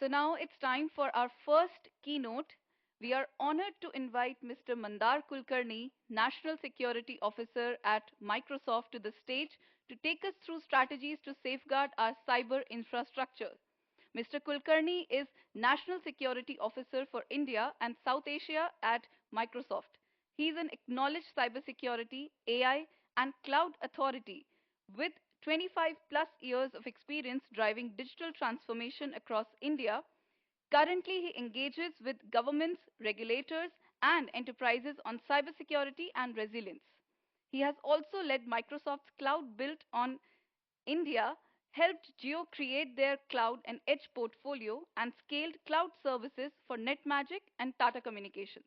So now it's time for our first keynote. We are honored to invite Mr. Mandar Kulkarni, National Security Officer at Microsoft, to the stage to take us through strategies to safeguard our cyber infrastructure. Mr. Kulkarni is National Security Officer for India and South Asia at Microsoft. He is an acknowledged cybersecurity, AI, and cloud authority with 25 plus years of experience driving digital transformation across India. Currently, he engages with governments, regulators, and enterprises on cybersecurity and resilience. He has also led Microsoft's cloud built on India, helped Jio create their cloud and edge portfolio, and scaled cloud services for NetMagic and Tata Communications.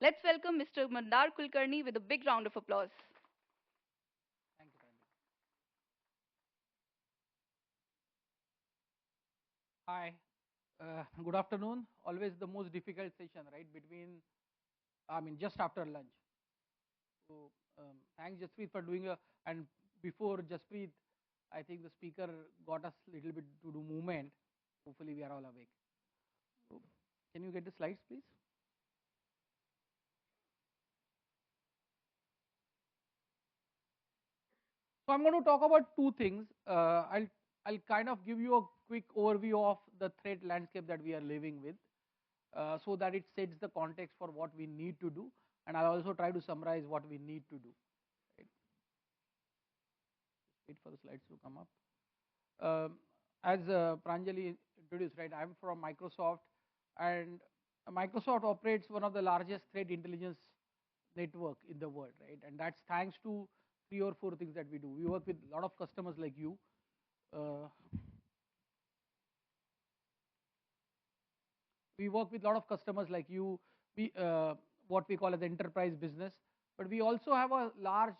Let's welcome Mr. Mandar Kulkarni with a big round of applause. Thank you, Pranjit. Hi, good afternoon. Always the most difficult session, right? Just after lunch. So, thanks Jaspreet for doing and before Jaspreet, I think the speaker got us a little bit to do movement. Hopefully, we are all awake. So, can you get the slides, please? So, I'm going to talk about two things. I'll kind of give you a quick overview of the threat landscape that we are living with, so that it sets the context for what we need to do, and I'll also try to summarize what we need to do. Right? Wait for the slides to come up. As Pranjali introduced, right, I'm from Microsoft, and Microsoft operates one of the largest threat intelligence network in the world, right? And that's thanks to 3 or 4 things that we do. We work with a lot of customers like you. We work with a lot of customers like you. What we call as enterprise business, but we also have a large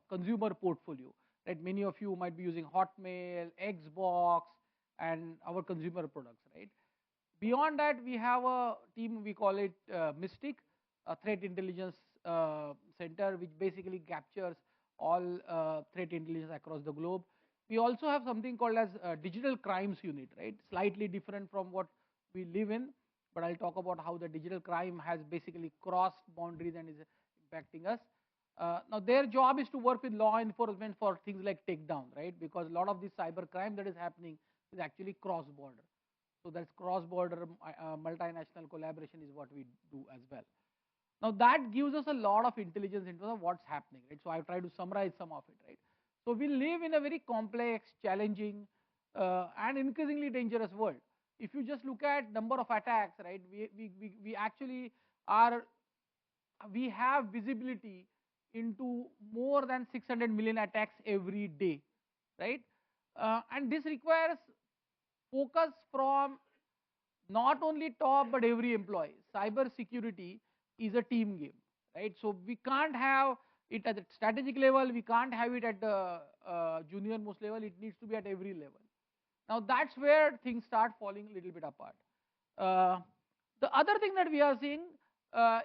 consumer portfolio. Right, many of you might be using Hotmail, Xbox, and our consumer products. Right. Beyond that, we have a team, we call it Mystic, a threat intelligence center, which basically captures all threat intelligence across the globe. We also have something called as digital crimes unit, right? Slightly different from what we live in, but I'll talk about how the digital crime has basically crossed boundaries and is impacting us. Now, their job is to work with law enforcement for things like takedown, right? Because a lot of this cyber crime that is happening is actually cross-border. So that's cross-border multinational collaboration is what we do as well. Now that gives us a lot of intelligence into what's happening, right? So I've tried to summarize some of it, right? So we live in a very complex, challenging, and increasingly dangerous world. If you just look at number of attacks, right? We actually are, we have visibility into more than 600 million attacks every day, right? And this requires focus from not only top but every employee. Cyber security is a team game, right? So we can't have it at the strategic level, we can't have it at the junior most level, it needs to be at every level. Now that's where things start falling a little bit apart. The other thing that we are seeing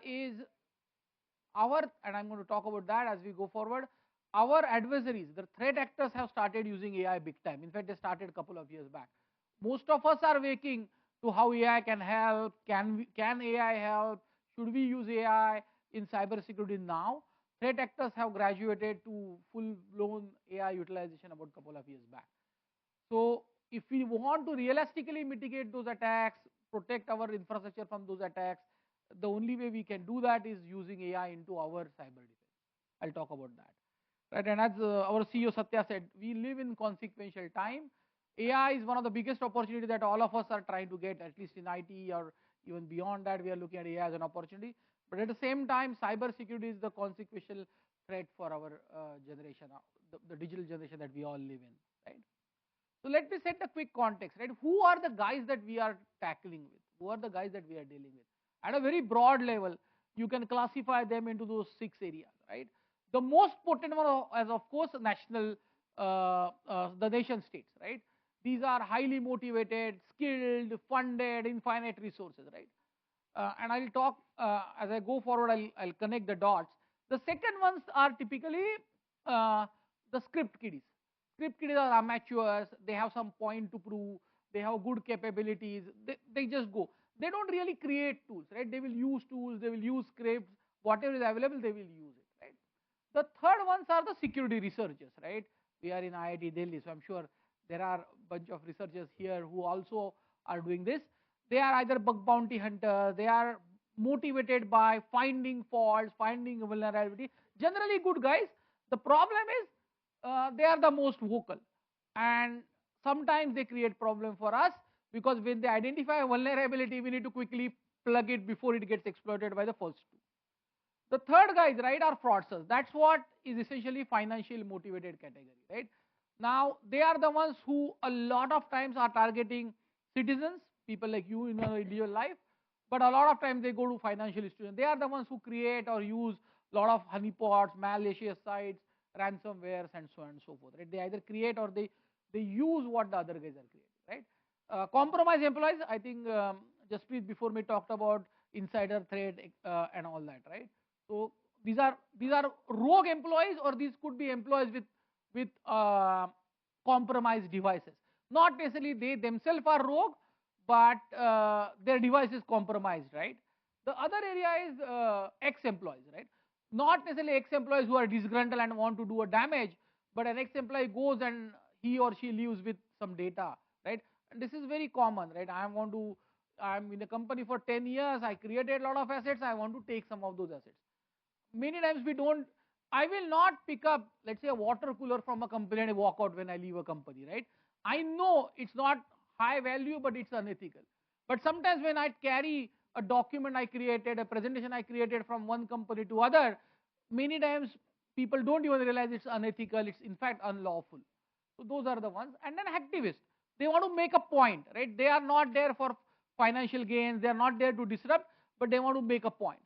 is and I'm going to talk about that as we go forward, our adversaries, the threat actors have started using AI big time. In fact, they started a couple of years back. Most of us are waking to how AI can help. Can AI help? Should we use AI in cybersecurity now? Threat actors have graduated to full-blown AI utilization about a couple of years back. So if we want to realistically mitigate those attacks, protect our infrastructure from those attacks, the only way we can do that is using AI into our cyber defense. I'll talk about that. Right, and as our CEO Satya said, we live in consequential time. AI is one of the biggest opportunities that all of us are trying to get, at least in IT or even beyond that, we are looking at AI as an opportunity. But at the same time, cyber security is the consequential threat for our generation, the digital generation that we all live in, right? So let me set a quick context, right? Who are the guys that we are tackling with? Who are the guys that we are dealing with? At a very broad level, you can classify them into those 6 areas, right? The most potent one is, of course, the nation states, right? These are highly motivated, skilled, funded, infinite resources, right? And I'll talk, as I go forward, I'll connect the dots. The second ones are typically the script kiddies. Script kiddies are amateurs, they have some point to prove, they have good capabilities, they just go. They don't really create tools, right? They will use tools, they will use scripts, whatever is available, they will use it, right? The third ones are the security researchers, right? We are in IIT Delhi, so I'm sure there are a bunch of researchers here who also are doing this. They are either bug bounty hunters, they are motivated by finding faults, finding vulnerability. Generally good guys. The problem is they are the most vocal, and sometimes they create problem for us, because when they identify a vulnerability, we need to quickly plug it before it gets exploited by the first two. The third guys, right, are fraudsters. That's what is essentially financial motivated category, right? Now they are the ones who a lot of times are targeting citizens, people like you in your individual life, but a lot of times they go to financial institutions. They are the ones who create or use a lot of honeypots, malicious sites, ransomwares, and so on and so forth, right? They either create or they use what the other guys are creating, right? Compromise employees, I think Jaspreet before me talked about insider threat and all that, right? So these are rogue employees, or these could be employees with compromised devices. Not necessarily they themselves are rogue, but their device is compromised, right? The other area is ex-employees, right? Not necessarily ex-employees who are disgruntled and want to do a damage, but an ex-employee goes and he or she leaves with some data, right? And this is very common, right? I'm in a company for 10 years, I created a lot of assets, I want to take some of those assets. Many times we don't, I will not pick up, let's say, a water cooler from a company and walk out when I leave a company, right? I know it's not high value, but it's unethical. But sometimes when I carry a document I created, a presentation I created from one company to other, many times people don't even realize it's unethical, it's in fact unlawful. So those are the ones. And then activists, they want to make a point, right? They are not there for financial gains, they are not there to disrupt, but they want to make a point.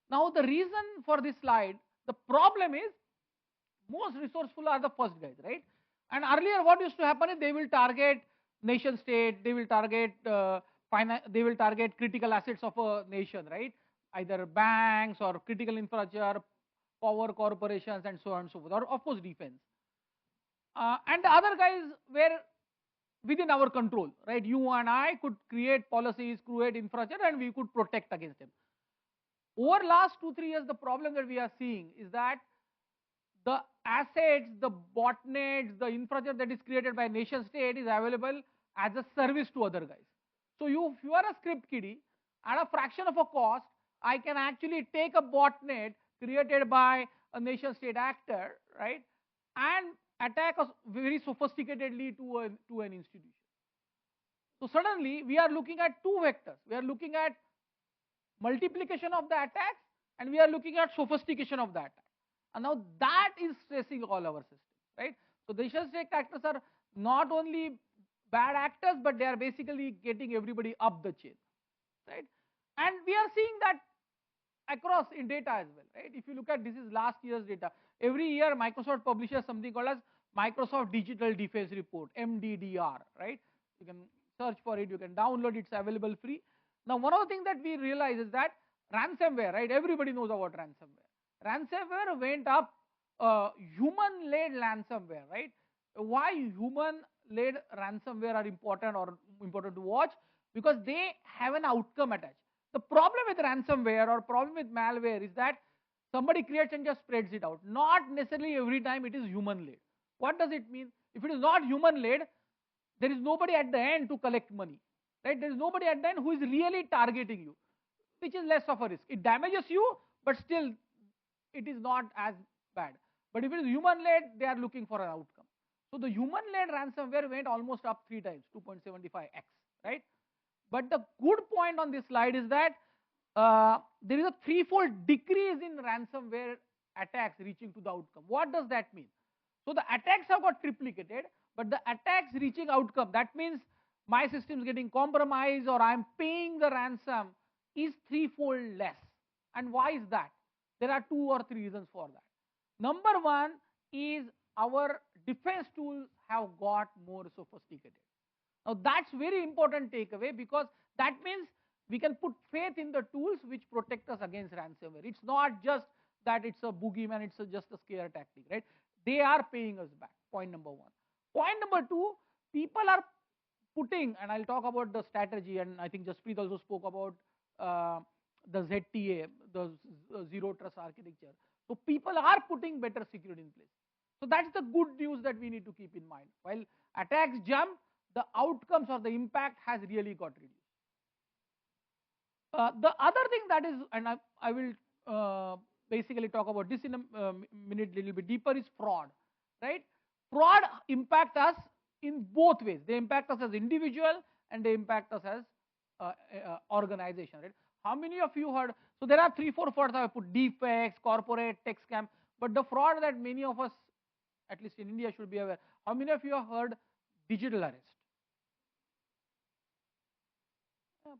Now the reason for this slide, the problem is most resourceful are the first guys, right? And earlier what used to happen is they will target nation state, they will target they will target critical assets of a nation, right? Either banks or critical infrastructure, power corporations, and so on and so forth, or of course defense. And the other guys were within our control, right? You and I could create policies, create infrastructure, and we could protect against them. Over last 2-3 years, the problem that we are seeing is that the assets, the botnets, the infrastructure that is created by nation state is available as a service to other guys. So if you are a script kiddie, at a fraction of a cost, I can actually take a botnet created by a nation state actor, right, and attack us very sophisticatedly to an institution. So suddenly we are looking at two vectors. We are looking at multiplication of the attacks, and we are looking at sophistication of the attack. And now that is stressing all our systems, right? So the nation state actors are not only bad actors, but they are basically getting everybody up the chain, right? And we are seeing that across in data as well, right? If you look at, this is last year's data. Every year Microsoft publishes something called as Microsoft Digital Defense Report, MDDR, right? You can search for it, you can download it, it's available free. Now one of the things that we realize is that ransomware, right? Everybody knows about ransomware. Ransomware went up, human-led ransomware, right? Why human-led ransomware are important or important to watch? Because they have an outcome attached. The problem with ransomware or problem with malware is that somebody creates and just spreads it out. Not necessarily every time it is human-led. What does it mean? If it is not human-led, there is nobody at the end to collect money, right? There is nobody at the end who is really targeting you, which is less of a risk. It damages you, but still it is not as bad. But if it is human-led, they are looking for an outcome. So the human-led ransomware went almost up 3 times, 2.75x, right? But the good point on this slide is that there is a 3-fold decrease in ransomware attacks reaching to the outcome. What does that mean? So the attacks have got triplicated, but the attacks reaching outcome, that means my system is getting compromised or I'm paying the ransom, is 3-fold less. And why is that? There are 2 or 3 reasons for that. Number one is our defense tools have got more sophisticated. Now that's very important takeaway, because that means we can put faith in the tools which protect us against ransomware. It's not just that it's a boogeyman, it's just a scare tactic, right? They are paying us back, point number one. Point number two, people are putting, and I'll talk about the strategy, and I think Jaspreet also spoke about the ZTA, the Zero Trust Architecture. So people are putting better security in place. So that's the good news that we need to keep in mind. While attacks jump, the outcomes or the impact has really got reduced. The other thing that is, and I will basically talk about this in a minute, little bit deeper, is fraud, right? Fraud impact us in both ways. They impact us as individual and they impact us as organization, right? How many of you heard? So there are 3-4 frauds. I put defects, corporate, tech scam, but the fraud that many of us, at least in India, should be aware. How many of you have heard digital arrest?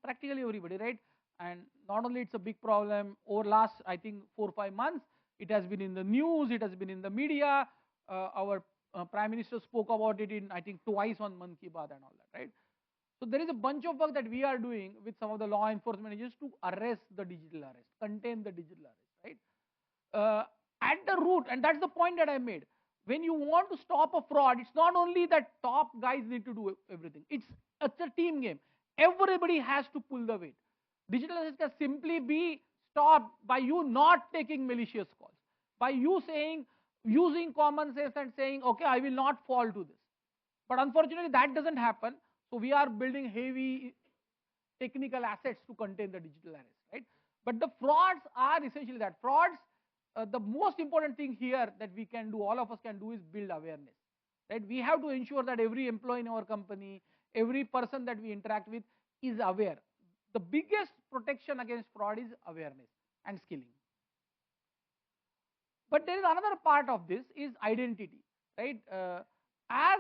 Practically everybody, right? And not only it's a big problem, over last, I think, 4-5 months, it has been in the news, it has been in the media. Our Prime Minister spoke about it in, I think, twice on Man Ki Baat and all that, right? So there is a bunch of work that we are doing with some of the law enforcement agencies to arrest the digital arrest, contain the digital arrest, right? At the root, and that's the point that I made. When you want to stop a fraud, it's not only that top guys need to do everything. It's a team game. Everybody has to pull the weight. Digital arrest can simply be stopped by you not taking malicious calls, by you saying, using common sense and saying, okay, I will not fall to this. But unfortunately, that doesn't happen. So we are building heavy technical assets to contain the digital arrest, right? But the frauds are essentially that. Frauds, the most important thing here that we can do, all of us can do, is build awareness, right? We have to ensure that every employee in our company, every person that we interact with is aware. The biggest protection against fraud is awareness and skilling. But there is another part of this is identity, right? As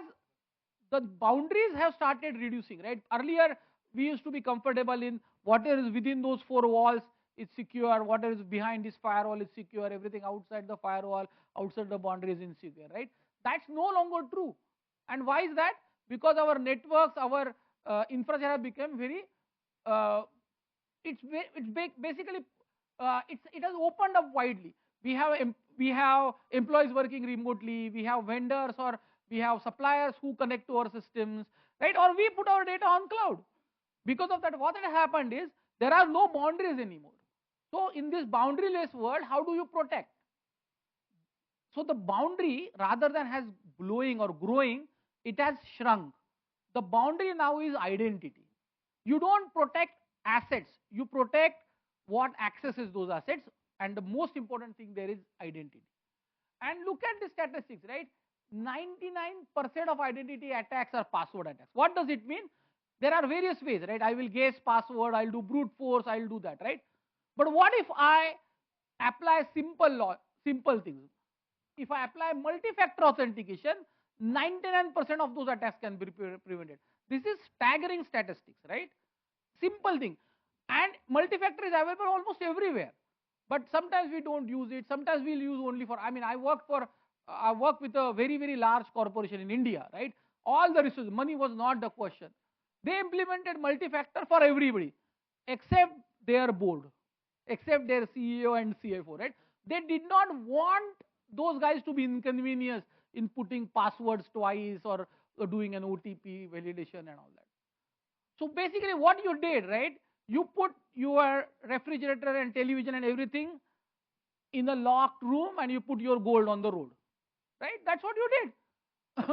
the boundaries have started reducing, right? Earlier, we used to be comfortable in whatever is within those 4 walls is secure, whatever is behind this firewall is secure, everything outside the firewall, outside the boundary is insecure, right? That's no longer true. And why is that? Because our networks, our infrastructure have become very, basically, it has opened up widely. We have employees working remotely, we have vendors or we have suppliers who connect to our systems, right? Or we put our data on cloud. Because of that, what has happened is there are no boundaries anymore. So in this boundaryless world, how do you protect? So the boundary, rather than has glowing or growing, it has shrunk. The boundary now is identity. You don't protect assets, you protect what accesses those assets, and the most important thing there is identity. And look at the statistics, right? 99% of identity attacks are password attacks. What does it mean? There are various ways, right? I will guess password, I'll do brute force, I'll do that, right? But what if I apply simple things? If I apply multi-factor authentication, 99% of those attacks can be prevented. This is staggering statistics, right? Simple thing. And multi-factor is available almost everywhere. But sometimes we don't use it. Sometimes we'll use only for, I mean, I work with a very, very large corporation in India, right? All the resources, money was not the question. They implemented multi-factor for everybody, except their board, except their CEO and CFO, right? They did not want those guys to be inconvenienced in putting passwords twice or doing an OTP validation and all that. So basically what you did, right? You put your refrigerator and television and everything in a locked room and you put your gold on the road, right? That's what you did.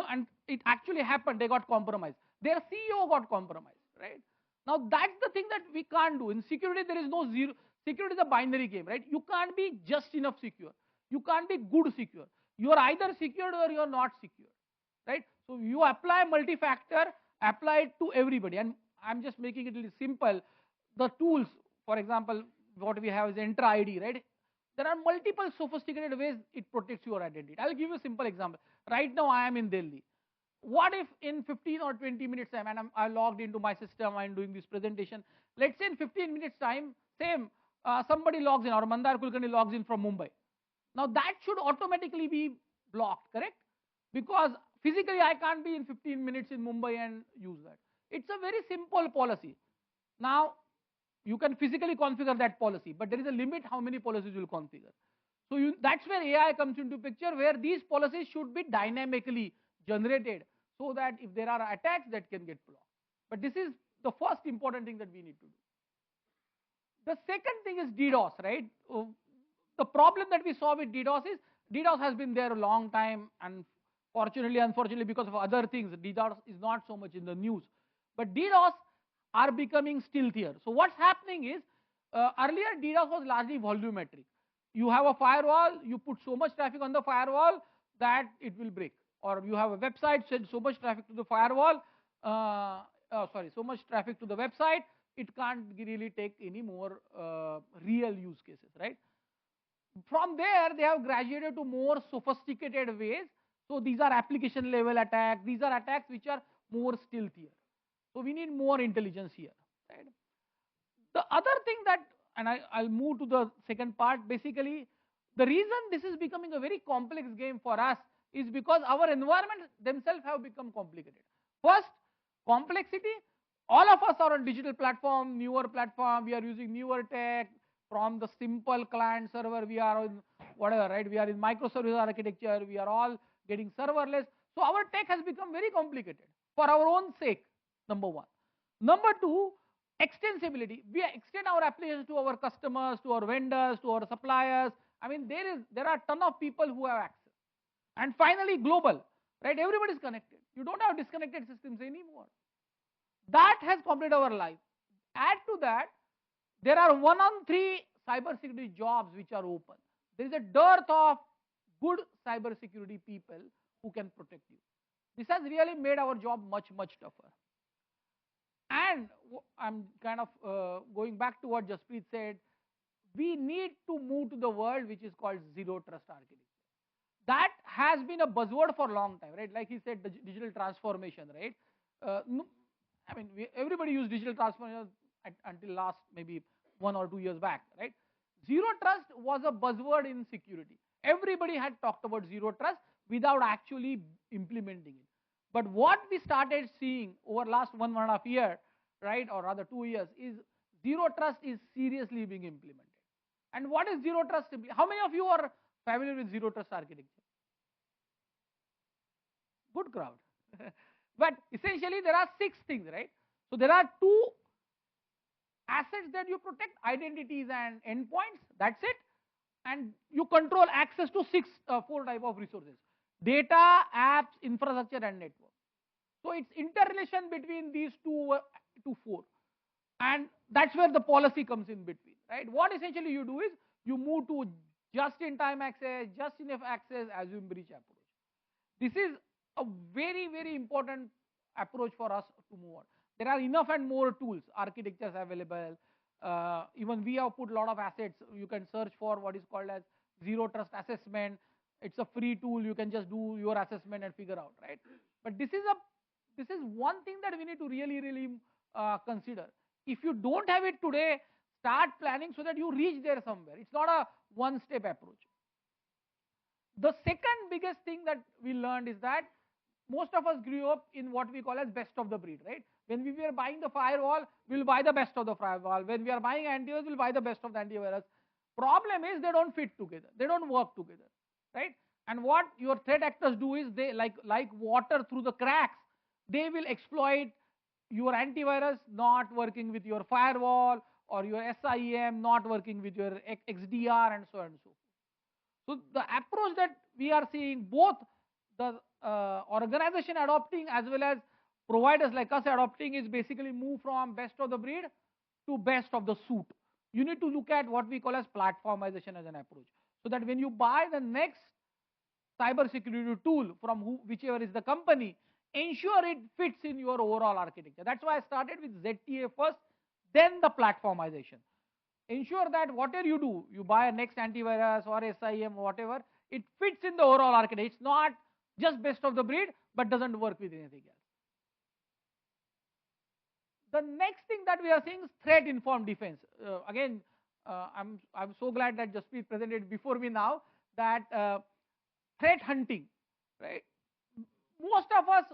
And it actually happened. They got compromised. Their CEO got compromised, right? Now that's the thing that we can't do. In security, there is no zero. Security is a binary game, right? You can't be just enough secure. You can't be good secure. You are either secured or you are not secure, right? So you apply multi-factor, apply it to everybody. And I'm just making it a little simple. The tools, for example, what we have is Entra ID, right? There are multiple sophisticated ways it protects your identity. I'll give you a simple example. Right now I am in Delhi. What if in 15 or 20 minutes time, and I logged into my system, I'm doing this presentation. Let's say in 15 minutes time, somebody logs in, or Mandar Kulkarni logs in from Mumbai. Now that should automatically be blocked, correct? Because physically I can't be in 15 minutes in Mumbai and use that. It's a very simple policy. Now, you can physically configure that policy, but there is a limit how many policies you will configure. So that's where AI comes into picture, where these policies should be dynamically generated so that if there are attacks, that can get blocked. But this is the first important thing that we need to do. The second thing is DDoS, right? The problem that we saw with DDoS is DDoS has been there a long time, and fortunately, unfortunately, because of other things, DDoS is not so much in the news. But DDoS are becoming stealthier. So what's happening is, earlier DDoS was largely volumetric. You have a firewall, you put so much traffic on the firewall that it will break. Or you have a website, send so much traffic to the firewall, so much traffic to the website, it can't really take any more real use cases, right? From there, they have graduated to more sophisticated ways. So these are application level attacks. These are attacks which are more stealthier. So we need more intelligence here, right? The other thing that, and I'll move to the second part, basically, the reason this is becoming a very complex game for us is because our environments themselves have become complicated. First, complexity. All of us are on digital platform, newer platform, we are using newer tech. From the simple client server, we are on whatever, right? We are in microservice architecture, we are all getting serverless. So our tech has become very complicated for our own sake, number one. Number two, extensibility. We extend our applications to our customers, to our vendors, to our suppliers. I mean, there are a ton of people who have access. And finally, global, right? Everybody is connected. You don't have disconnected systems anymore. That has completed our life. Add to that, there are 1 on 3 cybersecurity jobs which are open. There is a dearth of good cybersecurity people who can protect you. This has really made our job much, much tougher. And I'm kind of going back to what Jaspreet said, we need to move to the world which is called zero trust architecture. That has been a buzzword for a long time, right? Like he said, the digital transformation, right? I mean, everybody used digital transformation until last maybe 1 or 2 years back, right? Zero trust was a buzzword in security. Everybody had talked about zero trust without actually implementing it. But what we started seeing over last 1.5 years, right, or rather 2 years, is zero trust is seriously being implemented. And what is zero trust? How many of you are familiar with zero trust architecture? Good crowd. But essentially, there are 6 things, right? So there are 2 assets that you protect, identities and endpoints. That's it. And you control access to 4 type of resources: data, apps, infrastructure, and network. So it's interrelation between these 2 to 4. And that's where the policy comes in between, right? What essentially you do is you move to just-in-time access, just-enough access, assume breach approach. This is a very, very important approach for us to move on. There are enough and more tools, architectures available. Even we have put a lot of assets. You can search for what is called as zero trust assessment. It's a free tool. You can just do your assessment and figure out, right? But this is one thing that we need to really, really consider. If you don't have it today, start planning so that you reach there somewhere. It's not a one-step approach. The second biggest thing that we learned is that most of us grew up in what we call as best of the breed, right? When we were buying the firewall, we'll buy the best of the firewall. When we are buying antivirus, we'll buy the best of the antivirus. Problem is they don't fit together. They don't work together, right? And what your threat actors do is they, like water through the cracks, they will exploit your antivirus not working with your firewall, or your SIEM not working with your XDR, and so on and so forth. So the approach that we are seeing, both the organization adopting as well as providers like us adopting, is basically move from best of the breed to best of the suit. You need to look at what we call as platformization as an approach, so that when you buy the next cybersecurity tool from whichever is the company, ensure it fits in your overall architecture. That's why I started with ZTA first, then the platformization. Ensure that whatever you do, you buy a next antivirus or SIEM or whatever, it fits in the overall architecture. It's not just best of the breed, but doesn't work with anything else. The next thing that we are seeing is threat-informed defense. Again, I'm so glad that Jaspreet presented before me now that threat hunting, right? Most of us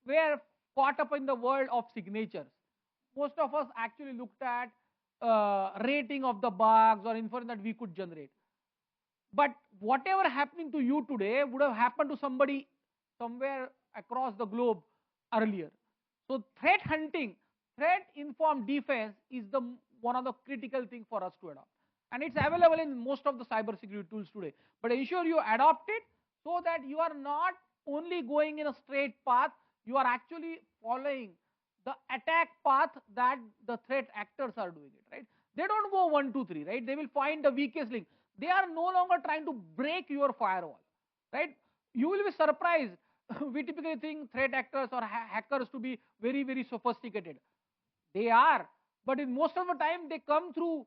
were caught up in the world of signatures. Most of us actually looked at rating of the bugs or information that we could generate. But whatever happening to you today would have happened to somebody somewhere across the globe earlier. So threat hunting, threat informed defense is the one of the critical thing for us to adopt. And it's available in most of the cybersecurity tools today. But ensure you adopt it so that you are not only going in a straight path, you are actually following the attack path that the threat actors are doing it, right? They don't go 1, 2, 3, right? They will find the weakest link. They are no longer trying to break your firewall, right? You will be surprised. We typically think threat actors or hackers to be very, very sophisticated. They are, but in most of the time they come through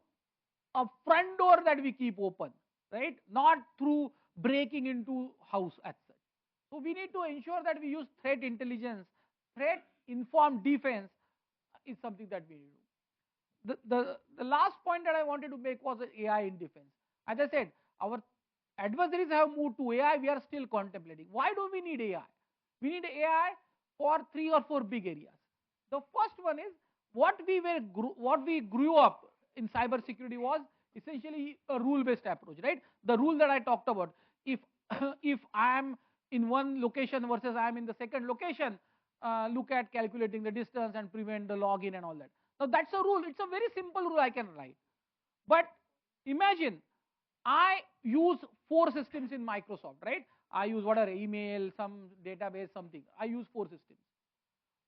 a front door that we keep open, right? Not through breaking into house as such. So we need to ensure that we use threat intelligence, threat informed defense is something that we need to do. The last point that I wanted to make was AI in defense. As I said, our adversaries have moved to AI. We are still contemplating. Why do we need AI? We need AI for 3 or 4 big areas. The first one is what we grew up in cybersecurity was essentially a rule-based approach, right? The rule that I talked about. If if I am in one location versus I am in the second location, look at calculating the distance and prevent the login and all that. Now that's a rule. It's a very simple rule I can write. But imagine I use 4 systems in Microsoft, right? I use whatever email, some database, something. I use 4 systems.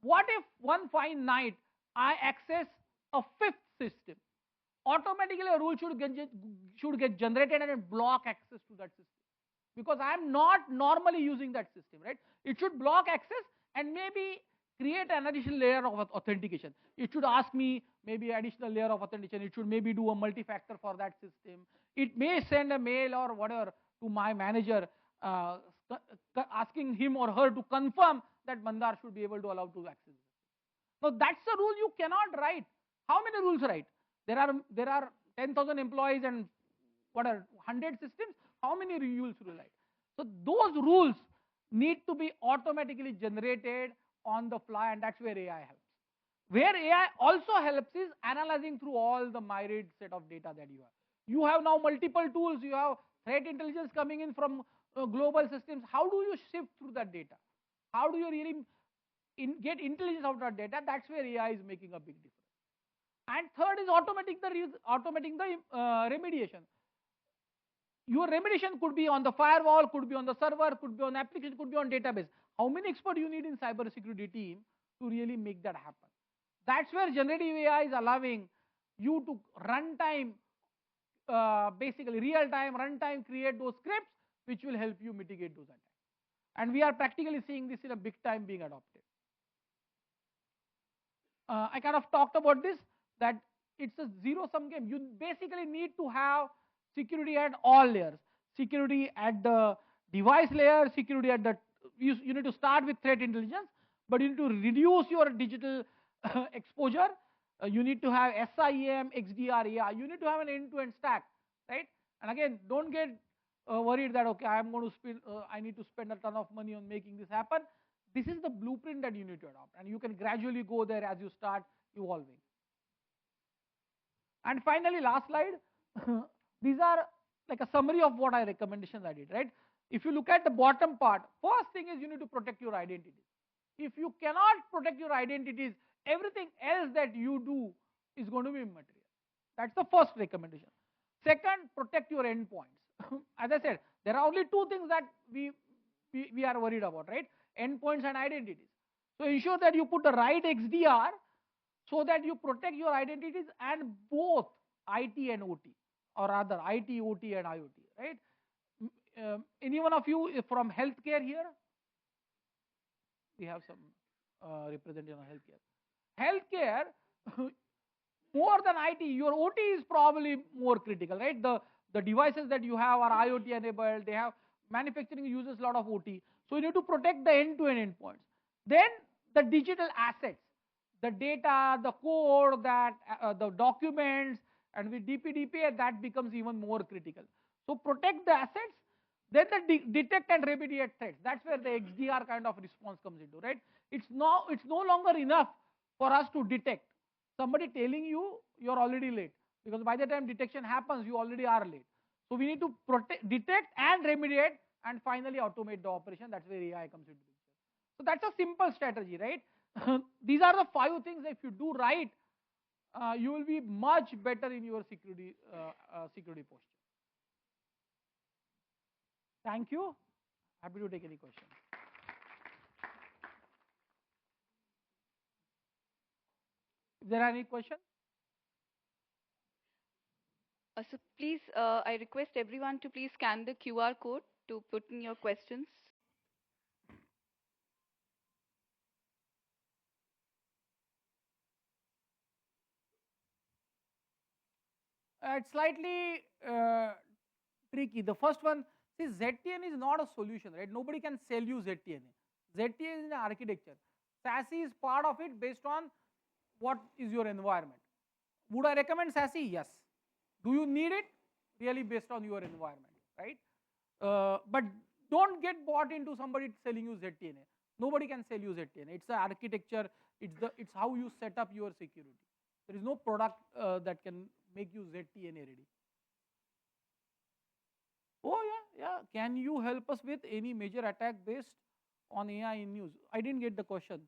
What if one fine night I access a 5th system? Automatically a rule should get generated and block access to that system, because I am not normally using that system, right? It should block access and maybe create an additional layer of authentication. It should ask me maybe additional layer of authentication. It should maybe do a multi-factor for that system. It may send a mail or whatever to my manager asking him or her to confirm that Mandar should be able to allow to access. Now that's a rule you cannot write. How many rules write? There are 10,000 employees and whatever 100 systems. How many rules will write? So those rules need to be automatically generated on the fly, and that's where AI helps. Where AI also helps is analyzing through all the myriad set of data that you have. You have now multiple tools. You have threat intelligence coming in from global systems. How do you sift through that data? How do you really get intelligence out of that data? That's where AI is making a big difference. And third is automating the remediation. Your remediation could be on the firewall, could be on the server, could be on application, could be on database. How many experts you need in cybersecurity team to really make that happen? That's where generative AI is allowing you to runtime, basically real-time runtime, create those scripts which will help you mitigate those attacks. And we are practically seeing this in a big time being adopted. I kind of talked about this, that it's a zero-sum game. You basically need to have security at all layers. Security at the device layer, security at the, you need to start with threat intelligence, but you need to reduce your digital exposure. You need to have SIEM, XDR, AI. You need to have an end-to-end stack, right? And again, don't get worried that, okay, I need to spend a ton of money on making this happen. This is the blueprint that you need to adopt, and you can gradually go there as you start evolving. And finally, last slide. These are like a summary of what recommendations I did, right? If you look at the bottom part, first thing is you need to protect your identities. If you cannot protect your identities, everything else that you do is going to be immaterial. That's the first recommendation. Second, protect your endpoints. As I said, there are only 2 things that we are worried about, right? Endpoints and identities. So ensure that you put the right XDR so that you protect your identities and both IT and OT, or rather IT, OT and IoT, right? Any one of you from healthcare here? We have some representative on healthcare. Healthcare, more than IT, your OT is probably more critical, right? The devices that you have are IoT enabled. They have manufacturing uses a lot of OT. So you need to protect the end-to-end endpoints. Then the digital assets, the data, the code, the documents, and with DPDP, that becomes even more critical. So protect the assets, then the detect and remediate threats. That's where the XDR kind of response comes into, right? It's no longer enough for us to detect. Somebody telling you, you're already late, because by the time detection happens, you already are late. So we need to detect and remediate, and finally automate the operation. That's where AI comes into picture. So that's a simple strategy, right? These are the 5 things. If you do right, you will be much better in your security posture. Thank you. Happy to take any question. If there are any questions? So please, I request everyone to please scan the QR code to put in your questions. It's slightly tricky. The first one, see, ZTN is not a solution, right? Nobody can sell you ZTN. ZTN is an architecture. SASE is part of it based on what is your environment. Would I recommend SASE? Yes. Do you need it? Really based on your environment, right? But don't get bought into somebody selling you ZTNA. Nobody can sell you ZTNA. It's the architecture. It's how you set up your security. There is no product that can make you ZTNA ready. Oh yeah. Can you help us with any major attack based on AI in news? I didn't get the question.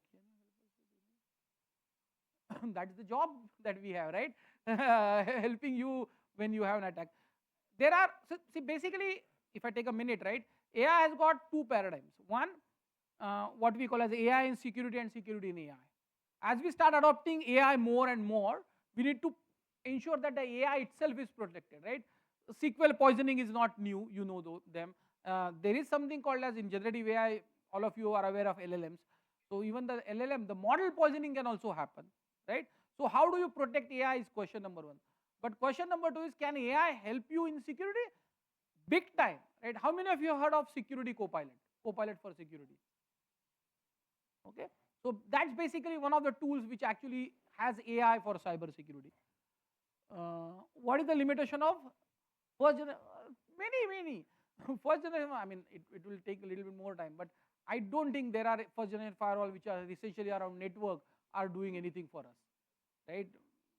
That's the job that we have, right? Helping you when you have an attack. There are, see, basically, if I take a minute, right? AI has got 2 paradigms. One, what we call as AI in security and security in AI. As we start adopting AI more and more, we need to ensure that the AI itself is protected, right? SQL poisoning is not new, you know them. There is something called as in generative AI, all of you are aware of LLMs. So even the LLM, the model poisoning can also happen, right? So how do you protect AI is question number 1. But question number 2 is, can AI help you in security? Big time, right? How many of you have heard of security copilot? Copilot for security. Okay, so that's basically one of the tools which actually has AI for cyber security. What is the limitation of first generation? Many. First generation, I mean, it will take a little bit more time, but I don't think there are first generation firewall which are essentially around network are doing anything for us, right?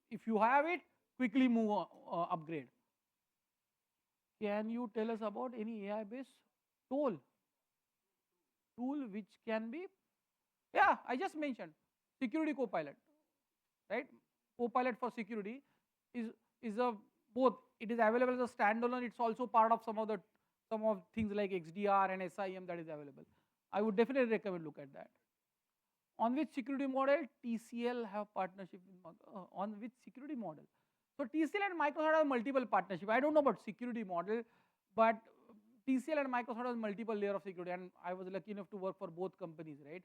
If you have it, quickly move on, upgrade. Can you tell us about any AI based tool which can be, yeah, I just mentioned security copilot, right? Copilot for security is a both. It is available as a standalone. It's also part of some of things like XDR and SIM that is available. I would definitely recommend look at that. On which security model TCL have partnership with, on which security model? So TCL and Microsoft have multiple partnership. I don't know about security model, but TCL and Microsoft have multiple layer of security, and I was lucky enough to work for both companies, right?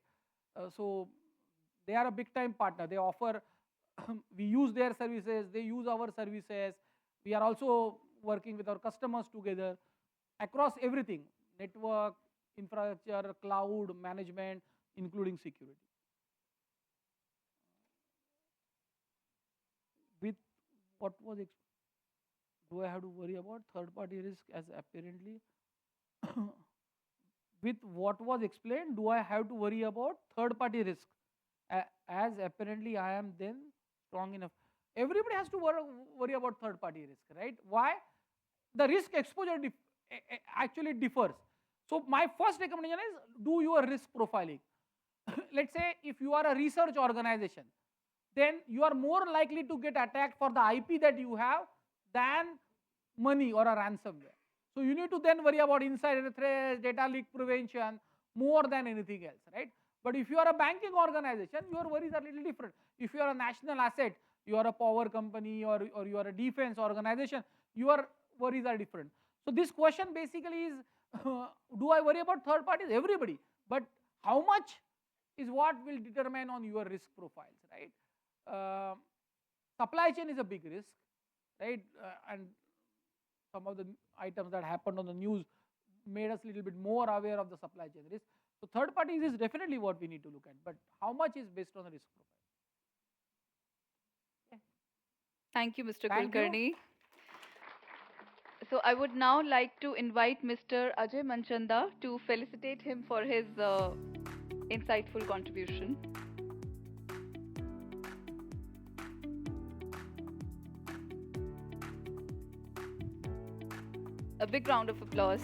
So they are a big time partner. They offer, we use their services, they use our services. We are also working with our customers together across everything, network, infrastructure, cloud, management, including security. With what was, do I have to worry about third party risk as apparently, with what was explained, do I have to worry about third party risk as apparently I am then strong enough? Everybody has to worry about third party risk, right? Why? The risk exposure actually differs. So my first recommendation is do your risk profiling. Let's say if you are a research organization, then you are more likely to get attacked for the IP that you have than money or a ransomware. So you need to then worry about insider threats, data leak prevention more than anything else, right? But if you are a banking organization, your worries are a little different. If you are a national asset, you are a power company or you are a defense organization, your worries are different. So this question basically is, do I worry about third parties? Everybody. But how much is what will determine on your risk profiles, right? Supply chain is a big risk, right? And some of the items that happened on the news made us a little bit more aware of the supply chain risk. So third parties is definitely what we need to look at, but how much is based on the risk profile? Yeah. Thank you, Mr. Thank Kulkarni. you. So I would now like to invite Mr. Ajay Manchanda to felicitate him for his insightful contribution. A big round of applause.